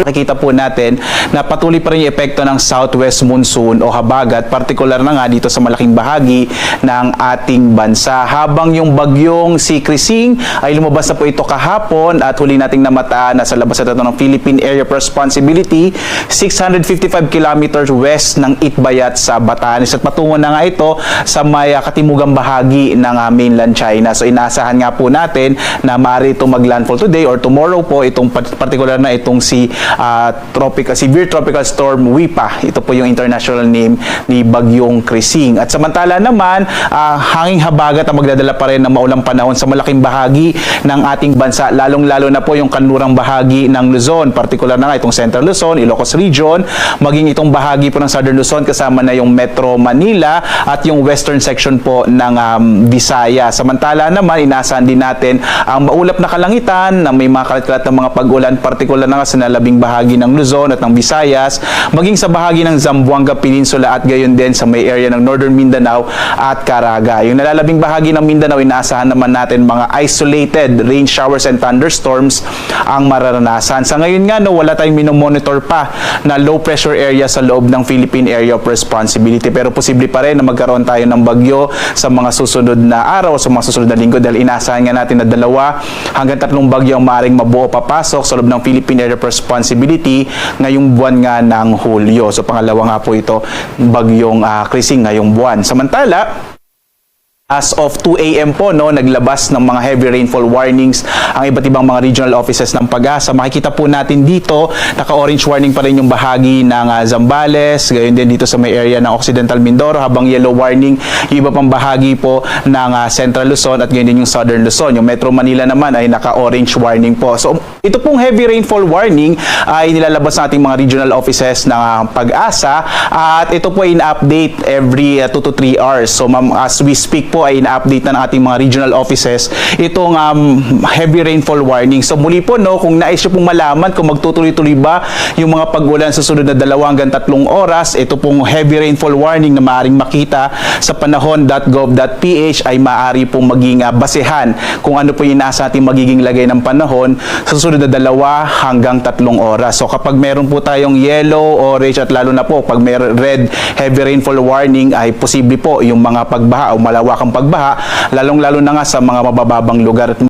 Nakita po natin na patuloy pa rin yung epekto ng southwest monsoon o habagat, partikular na nga dito sa malaking bahagi ng ating bansa. Habang yung bagyong si Krising ay lumabas na po ito kahapon at huli nating namataan na sa labas na ito ng Philippine Area of Responsibility, 655 kilometers west ng Itbayat sa Batanes at patungo na nga ito sa may katimugang bahagi ng mainland China. So inaasahan nga po natin na maaari itong maglandfall today or tomorrow po, itong partikular na itong si severe tropical storm Wipa. Ito po yung international name ni Bagyong Krising. At samantala naman, hanging habagat ang magdadala pa rin ng maulang panahon sa malaking bahagi ng ating bansa, lalong-lalo na po yung kanlurang bahagi ng Luzon, partikular na nga itong Central Luzon, Ilocos Region, maging itong bahagi po ng Southern Luzon kasama na yung Metro Manila at yung western section po ng Visaya. Samantala naman, inaasahan din natin ang maulap na kalangitan na may mga kalat-kalat na mga pag-ulan, partikular na nga sa nalabing bahagi ng Luzon at ng Visayas, maging sa bahagi ng Zamboanga Peninsula at gayon din sa may area ng Northern Mindanao at Caraga. Yung nalalabing bahagi ng Mindanao, inaasahan naman natin mga isolated rain showers and thunderstorms ang mararanasan. Sa ngayon nga, wala tayong minomonitor pa na low pressure area sa loob ng Philippine Area of Responsibility. Pero posible pa rin na magkaroon tayo ng bagyo sa mga susunod na araw o sa mga susunod na linggo dahil inaasahan nga natin na 2 hanggang 3 bagyo ang maaaring mabuo papasok sa loob ng Philippine Area of Responsibility ngayong buwan nga ng Hulyo. So pangalawa nga po ito, Bagyong Krising ngayong buwan. Samantala, as of 2 AM po, naglabas ng mga heavy rainfall warnings ang iba't ibang mga regional offices ng Pag-asa. Makikita po natin dito, naka-orange warning pa rin yung bahagi ng Zambales, gayon din dito sa may area ng Occidental Mindoro, habang yellow warning yung iba pang bahagi po ng Central Luzon at gayon din yung Southern Luzon. Yung Metro Manila naman ay naka-orange warning po. So, ito pong heavy rainfall warning ay nilalabas ng ating mga regional offices ng Pag-asa at ito po ay in-update every 2 to 3 hours. So, as we speak po, ay ina-update na ng ating mga regional offices itong heavy rainfall warning. So muli po, kung nais nyo pong malaman kung magtutuloy-tuloy ba yung mga pag-ulan sa sunod na 2 hanggang 3 oras, ito pong heavy rainfall warning na maaaring makita sa panahon.gov.ph ay maaari pong maging basehan kung ano po yung nasa ating magiging lagay ng panahon sa sunod na 2 hanggang 3 oras. So kapag meron po tayong yellow, orange at lalo na po pag may red heavy rainfall warning ay posible po yung mga pagbaha o malawakang pagbaha, lalong-lalo na nga sa mga mabababang lugar.